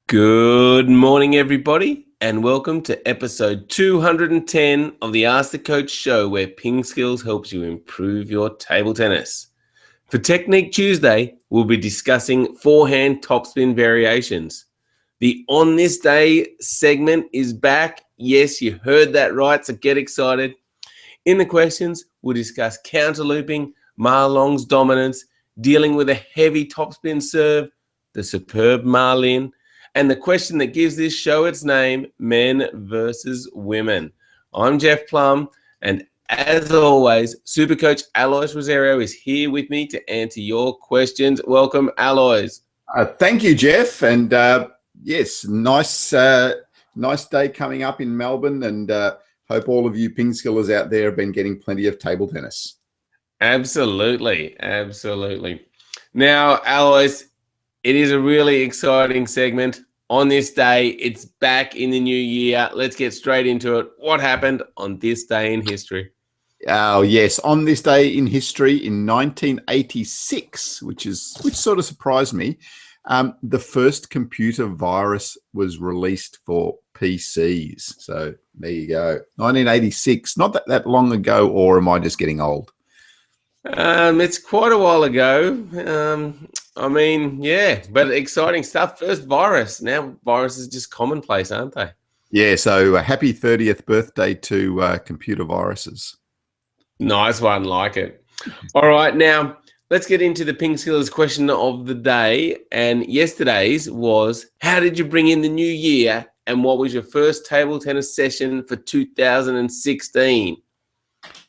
Good morning, everybody, and welcome to episode 210 of the Ask the Coach show, where PingSkills helps you improve your table tennis. For Technique Tuesday, we'll be discussing forehand topspin variations. The On This Day segment is back. Yes, you heard that right, so get excited. In the questions, we'll discuss counter looping, Ma Long's dominance, dealing with a heavy topspin serve, the superb Ma Lin, and the question that gives this show its name, men versus women. I'm Jeff Plum, and as always, Supercoach Alois Rosario is here with me to answer your questions. Welcome, Alois. Thank you, Jeff. And yes, nice day coming up in Melbourne, and hope all of you PingSkillers out there have been getting plenty of table tennis. Absolutely. Now, Alois, it is a really exciting segment. On this day, it's back in the new year. Let's get straight into it. What happened on this day in history? Oh, yes. On this day in history in 1986, which sort of surprised me, the first computer virus was released for PCs. So there you go. 1986, not that long ago, or am I just getting old? It's quite a while ago. Yeah, but exciting stuff. First virus. Now viruses are just commonplace, aren't they? Yeah, so happy 30th birthday to computer viruses. Nice one, like it. All right, now let's get into the PingSkillers question of the day. And yesterday's was, how did you bring in the new year? And what was your first table tennis session for 2016?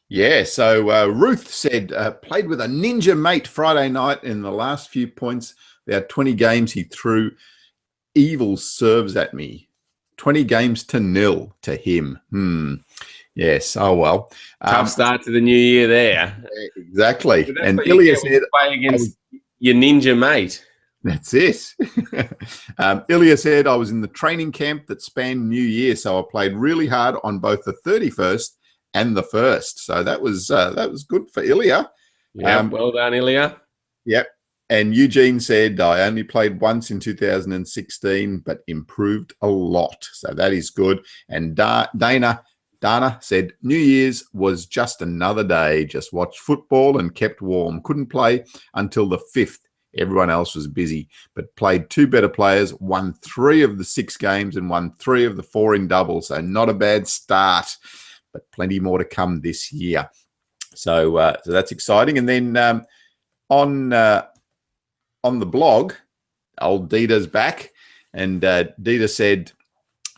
Yeah, so Ruth said, played with a ninja mate Friday night. In the last few points, there are 20 games. He threw evil serves at me. 20 games to 0 to him. Yes, oh well. Tough start to the new year there. Exactly. And Ilya said, play against your ninja mate. That's it. Ilya said, I was in the training camp that spanned New Year, so I played really hard on both the 31st and the 1st. So that was good for Ilya. Yeah, well done, Ilya. Yep. And Eugene said, I only played once in 2016, but improved a lot. So that is good. And Dana said, New Year's was just another day. Just watched football and kept warm. Couldn't play until the 5th. Everyone else was busy, but played 2 better players, won 3 of the 6 games and won 3 of the 4 in doubles. So not a bad start, but plenty more to come this year. So that's exciting. And then on the blog, old Dita's back, and Dita said,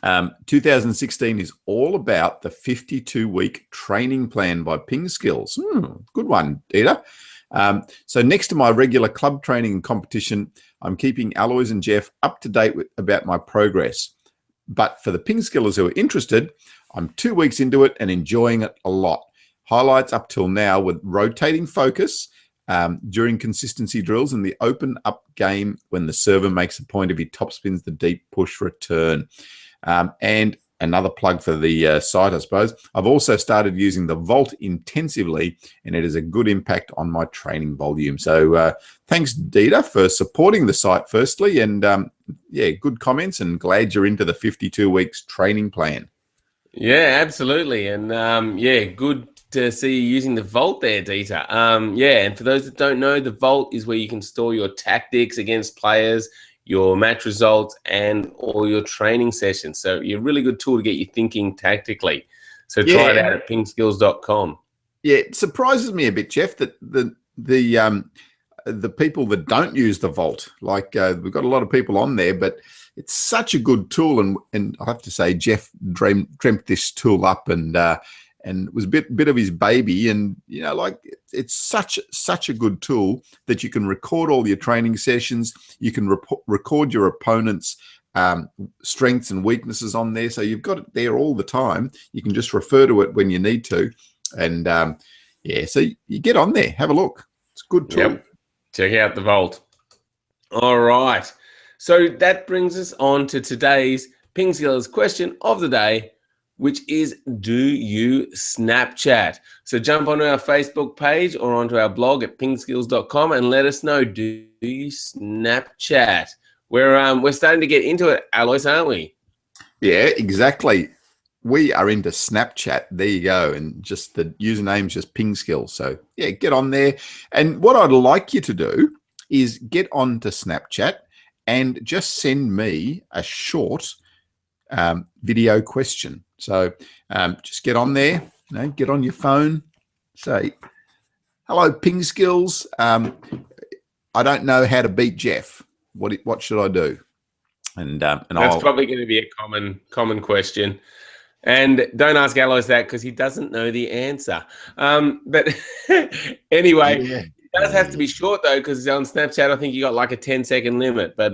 2016 is all about the 52-week training plan by PingSkills. Good one, Dita. So next to my regular club training and competition, I'm keeping Alois and Jeff up to date about my progress. But for the PingSkillers who are interested, I'm 2 weeks into it and enjoying it a lot. Highlights up till now with rotating focus during consistency drills and the open up game when the server makes a point if he topspins the deep push return. And another plug for the site, I suppose. I've also started using the vault intensively, and it has a good impact on my training volume. So thanks, Dita, for supporting the site firstly. And yeah, good comments, and glad you're into the 52 weeks training plan. Yeah, absolutely. And yeah, good to see you using the vault there, Dita. Yeah, and for those that don't know, the vault is where you can store your tactics against players, your match results, and all your training sessions. So you're a really good tool to get you thinking tactically. So try it out at pingskills.com. Yeah, it surprises me a bit, Jeff, that the people that don't use the vault, like we've got a lot of people on there, but it's such a good tool. And I have to say, Jeff dreamt this tool up, and it was a bit of his baby. And you know, like it's such a good tool that you can record all your training sessions. You can record your opponent's strengths and weaknesses on there, so you've got it there all the time. You can just refer to it when you need to, and yeah, so you get on there, have a look. It's a good tool. Yep. Check out the vault. All right, so that brings us on to today's PingSkillers question of the day, which is, do you Snapchat? So jump onto our Facebook page or onto our blog at pingskills.com and let us know, do you Snapchat? we're starting to get into it, Alois, aren't we? Yeah, exactly. We are into Snapchat. There you go. And just the username's just PingSkills. So yeah, get on there. And what I'd like you to do is get on to Snapchat and just send me a short video question. So just get on there, get on your phone, say, hello, PingSkills. I don't know how to beat Jeff. What should I do? And that's probably going to be a common question. And don't ask Alois that because he doesn't know the answer. But anyway, it does have to be short though, because on Snapchat, I think you got like a 10-second limit. But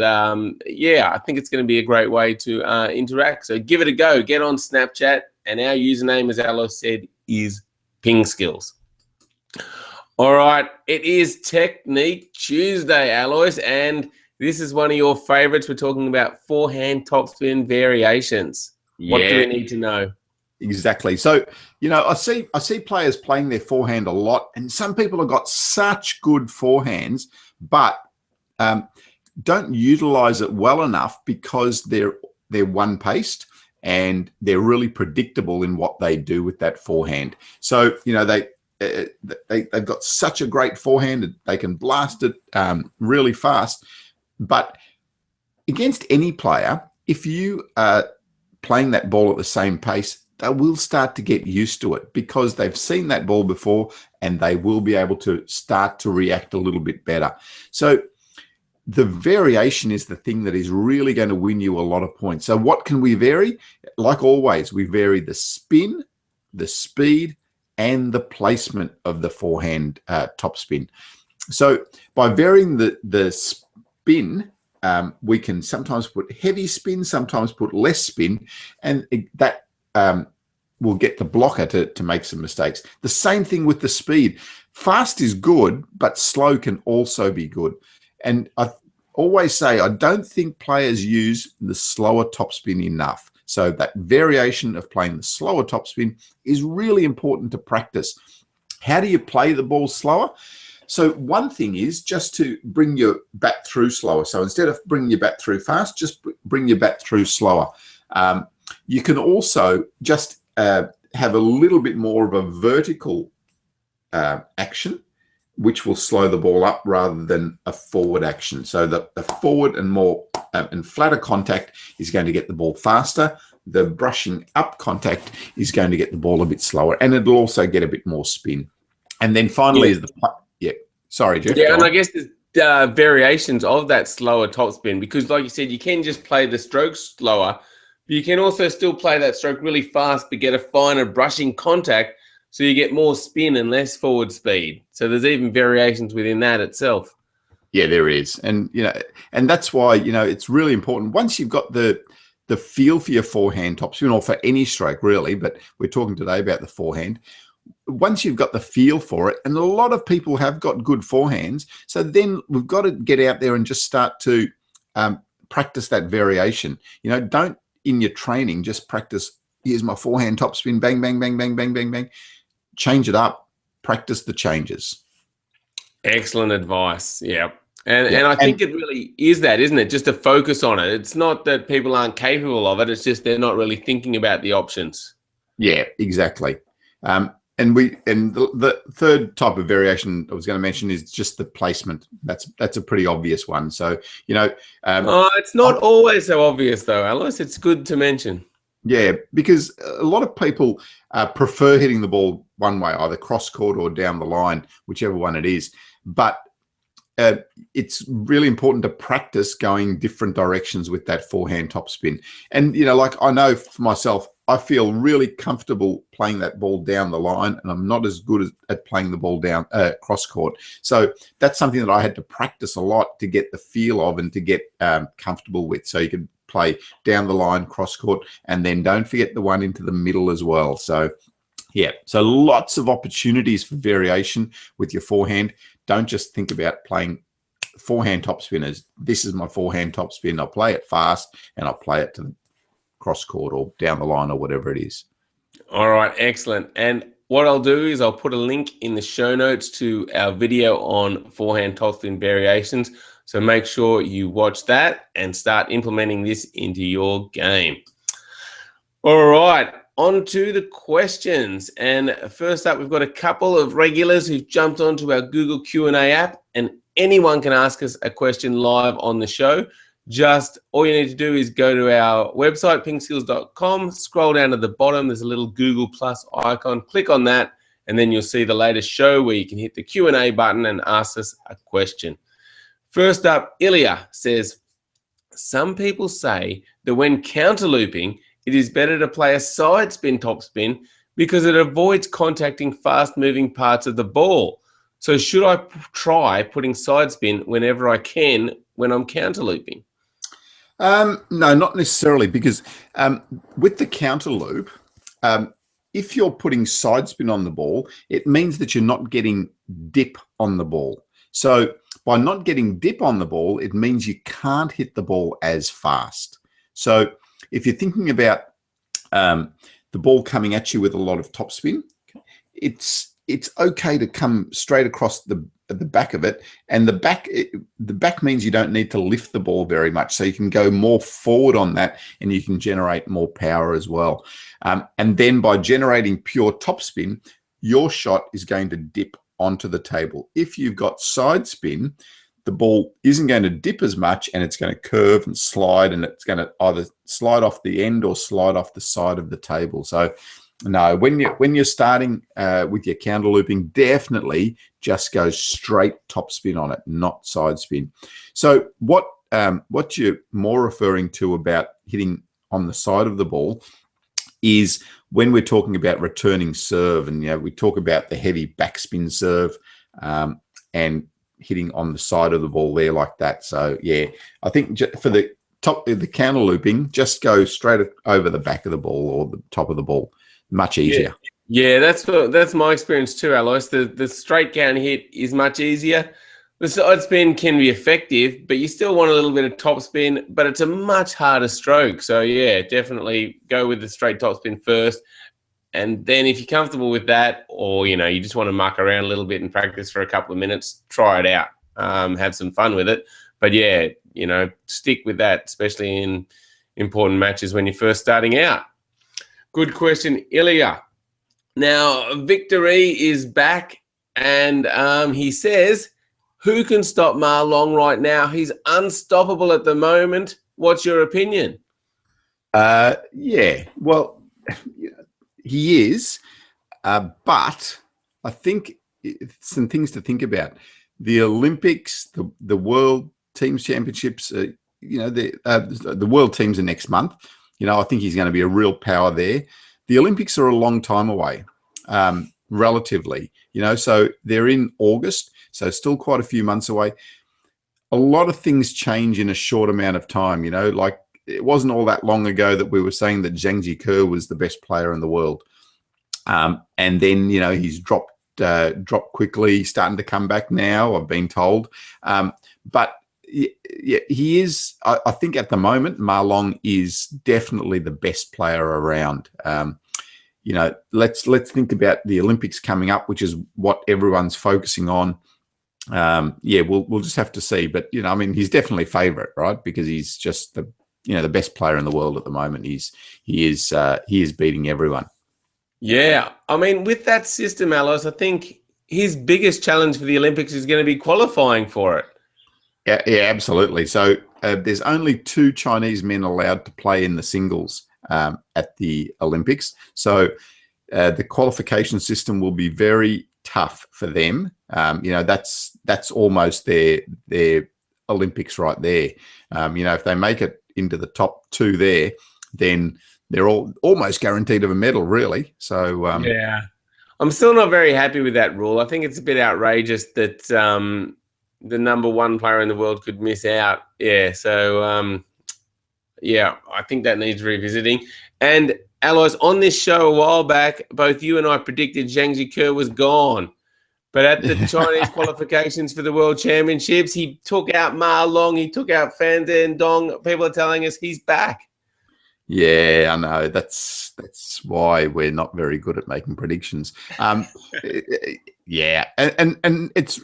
yeah, I think it's going to be a great way to interact. So give it a go. Get on Snapchat, and our username, as Alois said, is PingSkills. All right, it is Technique Tuesday, Alois, and this is one of your favorites. We're talking about forehand topspin variations. What do we need to know? Exactly. So, I see players playing their forehand a lot, and some people have got such good forehands, but don't utilize it well enough because they're one-paced and they're really predictable in what they do with that forehand. So, they've got such a great forehand, they can blast it really fast. But against any player, if you are playing that ball at the same pace, they will start to get used to it because they've seen that ball before, and they will be able to start to react a little bit better. So the variation is the thing that is really going to win you a lot of points. So what can we vary? Like always, we vary the spin, the speed, and the placement of the forehand topspin. So by varying the spin, we can sometimes put heavy spin, sometimes put less spin, and that will get the blocker to make some mistakes. The same thing with the speed. Fast is good, but slow can also be good. And I always say I don't think players use the slower topspin enough. So that variation of playing the slower topspin is really important to practice. How do you play the ball slower? So one thing is just to bring your bat through slower. So instead of bringing your bat through fast, just bring your bat through slower. You can also just have a little bit more of a vertical action, which will slow the ball up rather than a forward action. So the forward and more and flatter contact is going to get the ball faster. The brushing up contact is going to get the ball a bit slower, and it'll also get a bit more spin. And then finally is sorry, Jeff. Yeah, and I guess there's variations of that slower topspin because, like you said, you can just play the strokes slower, but you can also still play that stroke really fast but get a finer brushing contact, so you get more spin and less forward speed. So there's even variations within that itself. Yeah, there is. And, and that's why, it's really important. Once you've got the feel for your forehand topspin, or for any stroke really, but we're talking today about the forehand. Once you've got the feel for it, and a lot of people have got good forehands, so then we've got to get out there and just start to practice that variation. Don't in your training just practice, here's my forehand topspin, bang, bang, bang, bang, bang, bang, bang. Change it up, practice the changes. Excellent advice. Yeah. And I think it really is that, isn't it? Just to focus on it. It's not that people aren't capable of it. It's just they're not really thinking about the options. Yeah, exactly. And the third type of variation I was going to mention is just the placement. That's a pretty obvious one. So, it's not always so obvious though, Alois. It's good to mention. Yeah, because a lot of people prefer hitting the ball one way, either cross court or down the line, whichever one it is. But it's really important to practice going different directions with that forehand topspin. And, like I know for myself, I feel really comfortable playing that ball down the line, and I'm not as good at playing the ball down cross court. So that's something that I had to practice a lot to get the feel of and to get comfortable with. So you can play down the line, cross court, and then don't forget the one into the middle as well. So yeah, so lots of opportunities for variation with your forehand. Don't just think about playing forehand topspin as this is my forehand topspin. I'll play it fast and I'll play it to the cross court or down the line or whatever it is. All right, excellent. And what I'll do is I'll put a link in the show notes to our video on forehand topspin variations. So make sure you watch that and start implementing this into your game. All right, on to the questions. And first up, we've got a couple of regulars who've jumped onto our Google Q&A app, and anyone can ask us a question live on the show. Just all you need to do is go to our website, pingskills.com, scroll down to the bottom. There's a little Google Plus icon. Click on that, and then you'll see the latest show where you can hit the Q&A button and ask us a question. First up, Ilya says, some people say that when counterlooping, it is better to play a side spin topspin because it avoids contacting fast-moving parts of the ball. So should I try putting side spin whenever I can when I'm counterlooping? No, not necessarily, because with the counter loop, if you're putting side spin on the ball, it means that you're not getting dip on the ball. So by not getting dip on the ball, it means you can't hit the ball as fast. So if you're thinking about the ball coming at you with a lot of topspin, it's okay to come straight across the back of it, and the back means you don't need to lift the ball very much, so you can go more forward on that and you can generate more power as well. And then by generating pure topspin, your shot is going to dip onto the table. If you've got side spin, the ball isn't going to dip as much, and it's going to curve and slide, and it's going to either slide off the end or slide off the side of the table. So no, when you're starting with your counter looping, definitely just go straight topspin on it, not side spin. So what you're more referring to about hitting on the side of the ball is when we're talking about returning serve, and we talk about the heavy backspin serve and hitting on the side of the ball there like that. So yeah, I think for the counter looping, just go straight over the back of the ball or the top of the ball. Much easier. Yeah, that's my experience too, Alois. The straight counter hit is much easier. The side spin can be effective, but you still want a little bit of top spin, but it's a much harder stroke. So yeah, definitely go with the straight top spin first. And then if you're comfortable with that, or you just want to muck around a little bit and practice for a couple of minutes, try it out. Have some fun with it. But yeah, stick with that, especially in important matches when you're first starting out. Good question, Ilya. Now, Victory is back, and he says, who can stop Ma Long right now? He's unstoppable at the moment. What's your opinion? Yeah, well, he is, but I think some things to think about. The Olympics, the World Teams Championships, the World Teams are next month. I think he's going to be a real power there. The Olympics are a long time away, relatively, so they're in August, so still quite a few months away. A lot of things change in a short amount of time, like it wasn't all that long ago that we were saying that Zhang Jike was the best player in the world. And then, he's dropped quickly, starting to come back now, I've been told. But yeah, he is. I think at the moment, Ma Long is definitely the best player around. Let's think about the Olympics coming up, which is what everyone's focusing on. Yeah, we'll just have to see. But he's definitely favourite, right? Because he's just the best player in the world at the moment. He is beating everyone. Yeah, with that system, Alice, I think his biggest challenge for the Olympics is going to be qualifying for it. Yeah, absolutely. So there's only 2 Chinese men allowed to play in the singles at the Olympics. So the qualification system will be very tough for them. That's almost their Olympics right there. If they make it into the top 2 there, then they're all almost guaranteed of a medal, really. So yeah, I'm still not very happy with that rule. I think it's a bit outrageous that the number 1 player in the world could miss out. Yeah, so yeah, I think that needs revisiting. And Alois, on this show a while back, both you and I predicted Zhang Jike was gone. But at the Chinese qualifications for the World Championships, he took out Ma Long, he took out Fan Zhendong. People are telling us he's back. Yeah, I know. That's why we're not very good at making predictions. Yeah, and it's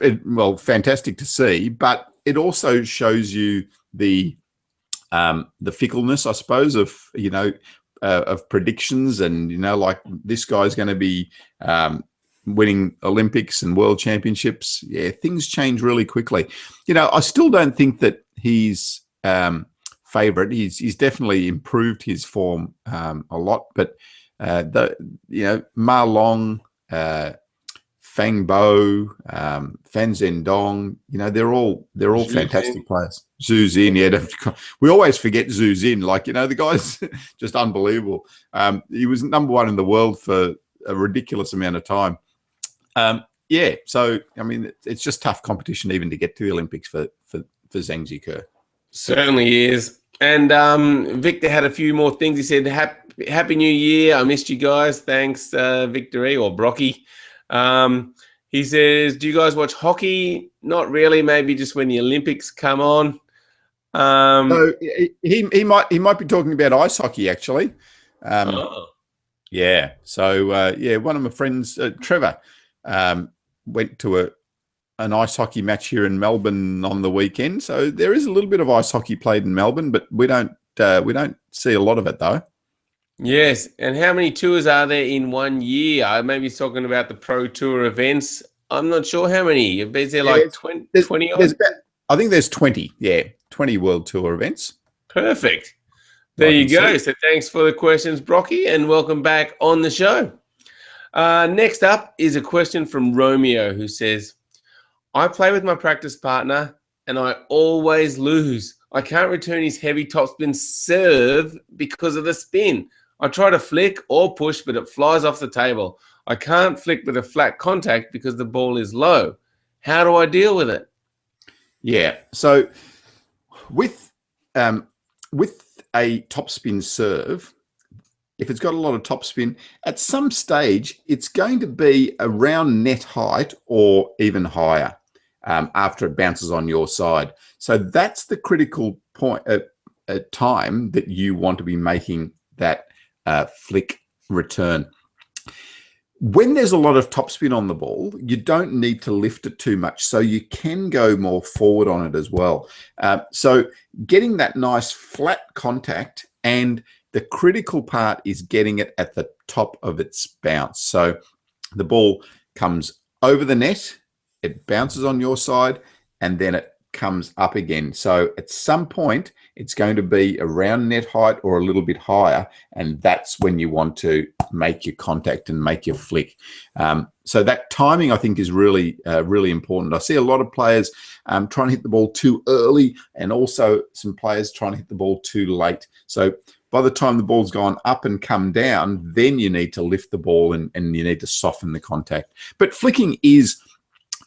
fantastic to see, but it also shows you the fickleness, I suppose, of of predictions, and like this guy's going to be winning Olympics and world championships. Yeah, things change really quickly. I still don't think that he's favorite. He's definitely improved his form a lot, but Ma Long, Fang Bo, Fan Zhendong, they're all Zhu fantastic Jin. players. Zhu Xin, yeah, we always forget Zhu Xin. Like, the guy's just unbelievable. He was number 1 in the world for a ridiculous amount of time. Yeah, so I mean, it's just tough competition even to get to the Olympics for Zhang Jike. Certainly is. And Victor had a few more things. He said, Happy New Year. I missed you guys. Thanks, Victory or Brocky. He says, do you guys watch hockey? Not really. Maybe just when the Olympics come on. So he might be talking about ice hockey, actually. Yeah. So one of my friends, Trevor, went to an ice hockey match here in Melbourne on the weekend. So there is a little bit of ice hockey played in Melbourne, but we don't see a lot of it though. Yes. And how many tours are there in 1 year? I may be talking about the Pro Tour events. I'm not sure how many. Is there like 20 odd? I think there's 20. Yeah, 20 World Tour events. Perfect. There you go. So thanks for the questions, Brocky, and welcome back on the show. Next up is a question from Romeo, who says, I play with my practice partner and I always lose. I can't return his heavy topspin serve because of the spin. I try to flick or push, but it flies off the table. I can't flick with a flat contact because the ball is low. How do I deal with it? Yeah. So with a topspin serve, if it's got a lot of topspin, at some stage, it's going to be around net height or even higher after it bounces on your side. So that's the critical point time that you want to be making that flick return. When there's a lot of topspin on the ball, you don't need to lift it too much, so you can go more forward on it as well. So getting that nice flat contact, and the critical part is getting it at the top of its bounce. So the ball comes over the net, it bounces on your side, and then it comes up again. So at some point, it's going to be around net height or a little bit higher, and that's when you want to make your contact and make your flick. So that timing, I think, is really, really important. I see a lot of players trying to hit the ball too early, and also some players trying to hit the ball too late. So by the time the ball's gone up and come down, then you need to lift the ball and you need to soften the contact. But flicking is,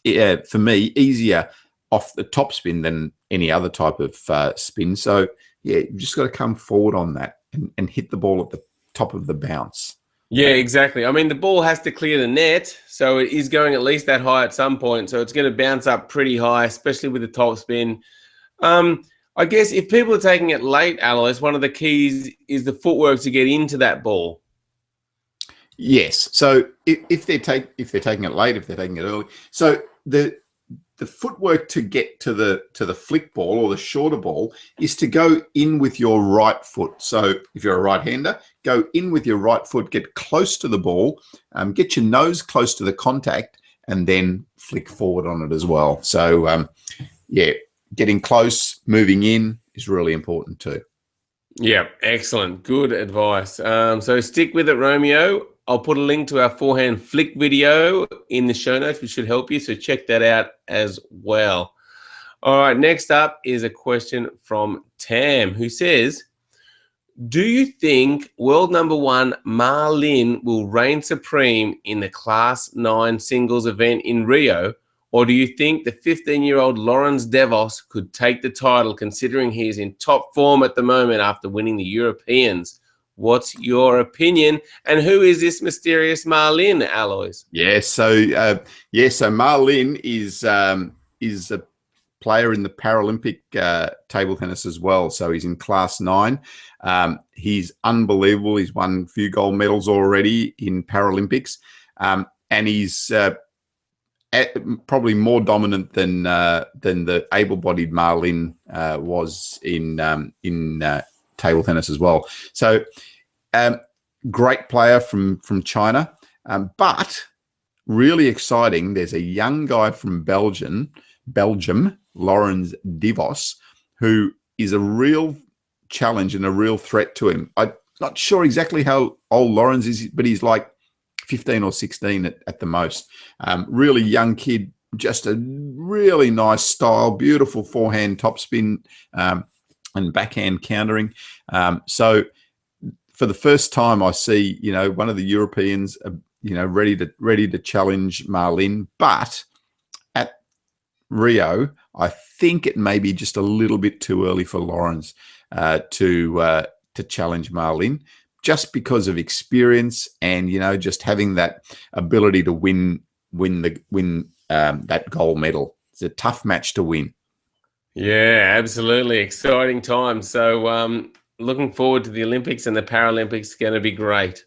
for me, easier off the top spin than any other type of spin. So yeah, you've just got to come forward on that and hit the ball at the top of the bounce. Yeah, exactly. I mean, the ball has to clear the net, so it is going at least that high at some point. So it's going to bounce up pretty high, especially with the top spin. I guess if people are taking it late, Alois, one of the keys is the footwork to get into that ball. Yes. So if they're taking it late, if they're taking it early, so the footwork to get to the flick ball or the shorter ball is to go in with your right foot. So if you're a right-hander, go in with your right foot, get close to the ball, get your nose close to the contact, and then flick forward on it as well. So yeah, getting close, moving in is really important too. Yeah, excellent. Good advice. So stick with it, Romeo. I'll put a link to our forehand flick video in the show notes, which should help you. So check that out as well. All right, next up is a question from Tam, who says, do you think world number 1 Ma Lin will reign supreme in the Class 9 singles event in Rio? Or do you think the 15-year-old Lawrence Devos could take the title, considering he is in top form at the moment after winning the Europeans? What's your opinion? And who is this mysterious Ma Lin, Alois? Yeah, so Ma Lin is a player in the Paralympic table tennis as well. So he's in Class 9. He's unbelievable. He's won a few gold medals already in Paralympics, and he's probably more dominant than the able-bodied Ma Lin was in table tennis as well. So great player from China, but really exciting. There's a young guy from Belgium, Laurens Divos, who is a real challenge and a real threat to him. I'm not sure exactly how old Laurens is, but he's like 15 or 16 at the most. Really young kid, just a really nice style, beautiful forehand topspin and backhand countering. So for the first time, I see, one of the Europeans, ready to challenge Ma Lin, but at Rio, I think it may be just a little bit too early for Laurens to challenge Ma Lin, just because of experience and just having that ability to win that gold medal. It's a tough match to win. Yeah, absolutely exciting time. So looking forward to the Olympics and the Paralympics. Going to be great.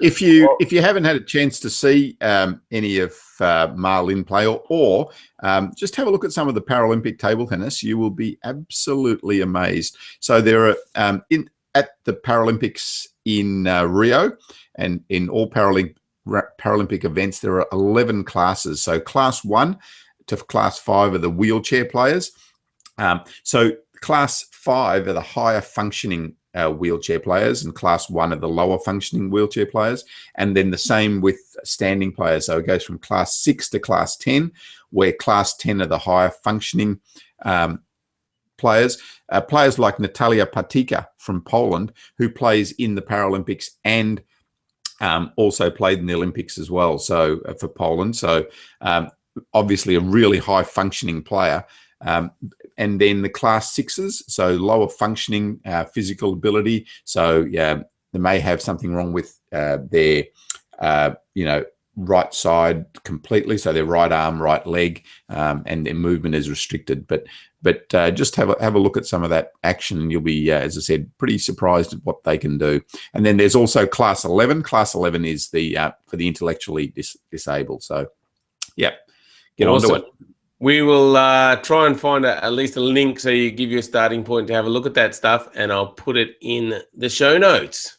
If you haven't had a chance to see any of Ma Lin play, or just have a look at some of the Paralympic table tennis, you will be absolutely amazed. So there are at the Paralympics in Rio, and in all Paralympic events, there are 11 classes. So class 1 to class 5 are the wheelchair players. So class 5 are the higher functioning wheelchair players, and class 1 are the lower functioning wheelchair players. And then the same with standing players. So it goes from class 6 to class 10, where class 10 are the higher functioning players. Players like Natalia Patika from Poland, who plays in the Paralympics and also played in the Olympics as well. So for Poland, so obviously a really high functioning player. And then the class 6s, so lower functioning physical ability. So they may have something wrong with their right side completely, so their right arm, right leg, and their movement is restricted. But just have a look at some of that action, and you'll be, as I said, pretty surprised at what they can do. And then there's also class 11. Class 11 is the for the intellectually disabled. So, yeah, get Awesome. onto it. We will try and find at least a link so you give you a starting point to have a look at that stuff, and I'll put it in the show notes.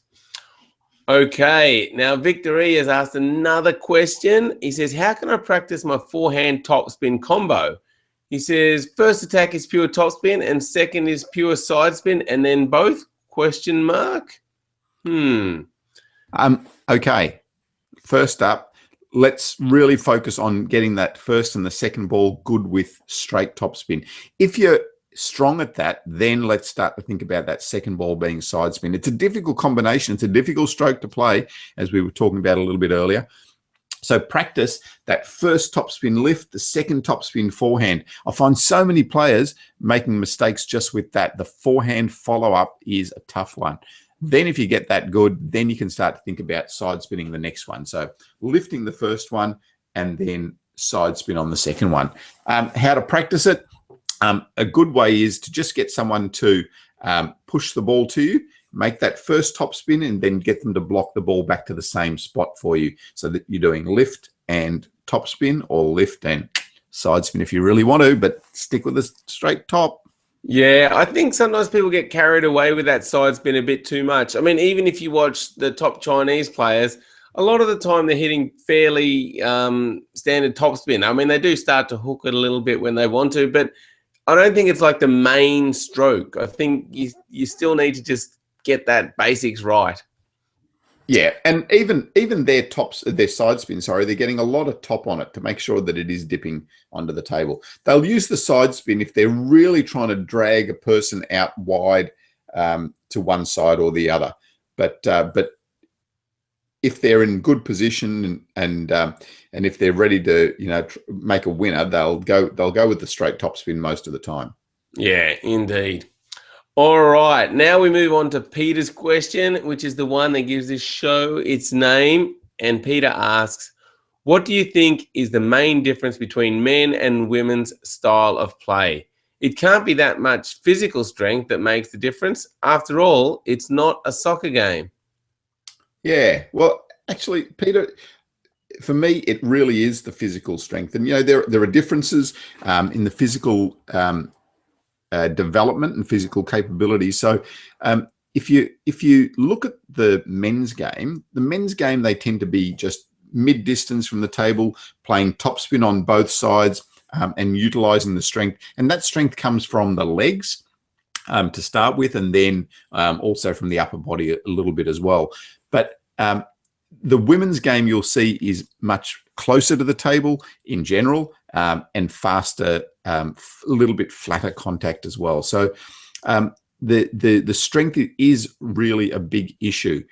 Okay, now Victor E has asked another question. He says, how can I practice my forehand topspin combo? He says, first attack is pure topspin and second is pure side spin, and then both? ? Okay, first up, let's really focus on getting that first and the second ball good with straight topspin. If you're strong at that, then let's start to think about that second ball being side spin. It's a difficult combination. It's a difficult stroke to play, as we were talking about a little bit earlier. So practice that first topspin lift, the second topspin forehand. I find so many players making mistakes just with that. The forehand follow-up is a tough one. Then if you get that good, then you can start to think about side spinning the next one. So lifting the first one and then side spin on the second one. How to practice it? A good way is to just get someone to push the ball to you, make that first top spin, and then get them to block the ball back to the same spot for you, so that you're doing lift and top spin, or lift and side spin if you really want to, but stick with a straight top. Yeah, I think sometimes people get carried away with that side spin a bit too much. I mean, even if you watch the top Chinese players, a lot of the time they're hitting fairly standard top spin. I mean, they do start to hook it a little bit when they want to, but I don't think it's like the main stroke. I think you still need to just get that basics right. Yeah, and even their side spin, they're getting a lot of top on it to make sure that it is dipping onto the table. They'll use the side spin if they're really trying to drag a person out wide to one side or the other. But if they're in good position and if they're ready to make a winner, they'll go with the straight top spin most of the time. Yeah, indeed. All right, now we move on to Peter's question, which is the one that gives this show its name. And Peter asks, what do you think is the main difference between men and women's style of play? It can't be that much physical strength that makes the difference. After all, it's not a soccer game. Yeah, well, actually, Peter, for me, it really is the physical strength. And, there are differences in the physical development and physical capability. So if you look at the men's game, they tend to be just mid-distance from the table, playing topspin on both sides and utilizing the strength. And that strength comes from the legs to start with, and then also from the upper body a little bit as well. But the women's game, you'll see, is much closer to the table in general, and faster, a little bit flatter contact as well. So the strength is really a big issue.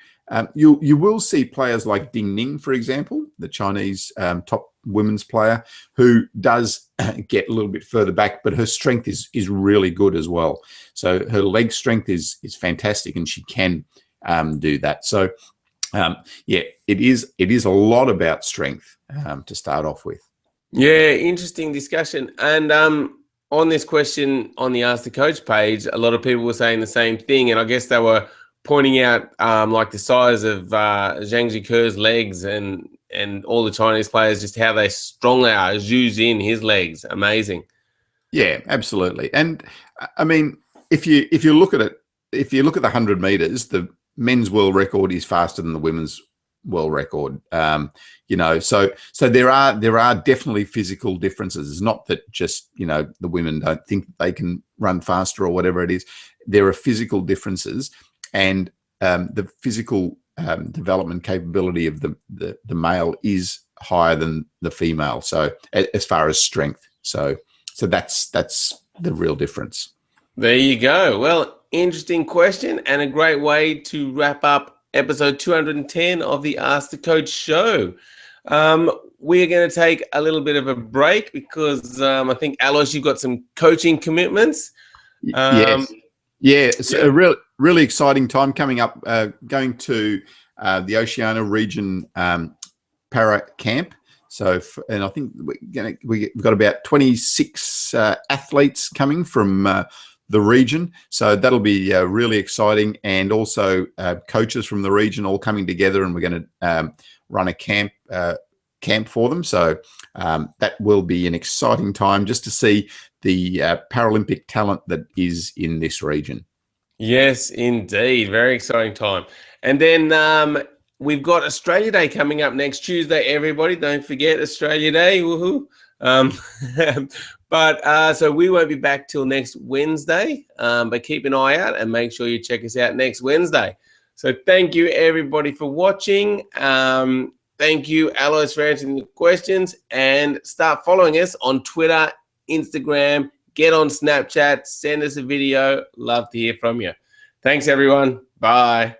You will see players like Ding Ning, for example, the Chinese top women's player, who does get a little bit further back, but her strength is really good as well. So her leg strength is fantastic, and she can do that. So yeah, it is a lot about strength to start off with. Yeah, interesting discussion. And on this question on the Ask the Coach page, a lot of people were saying the same thing, and I guess they were pointing out like the size of Zhang Jike's legs and all the Chinese players, just how they strong they are. Zhu Xin, his legs, amazing. Yeah, absolutely. And I mean, if you look at it, if you look at the 100 meters, the men's world record is faster than the women's world record. So there are definitely physical differences. It's not that just the women don't think they can run faster or whatever it is. There are physical differences, and the physical development capability of the male is higher than the female. So as far as strength, so that's the real difference. There you go. Well, interesting question, and a great way to wrap up episode 210 of the Ask the Coach show. We're going to take a little bit of a break because I think, Alois, you've got some coaching commitments. Yes. Yeah, it's a really exciting time coming up. Going to the Oceania region para camp. So, and I think we've got about 26 athletes coming from the region. So that'll be really exciting, and also coaches from the region all coming together, and we're going to run a camp for them. So that will be an exciting time just to see the Paralympic talent that is in this region. Yes, indeed. Very exciting time. And then we've got Australia Day coming up next Tuesday, everybody. Don't forget Australia Day. Woohoo. But so we won't be back till next Wednesday, but keep an eye out and make sure you check us out next Wednesday. So thank you, everybody, for watching. Thank you, Alois, for answering the questions, and start following us on Twitter, Instagram, get on Snapchat, send us a video. Love to hear from you. Thanks, everyone. Bye.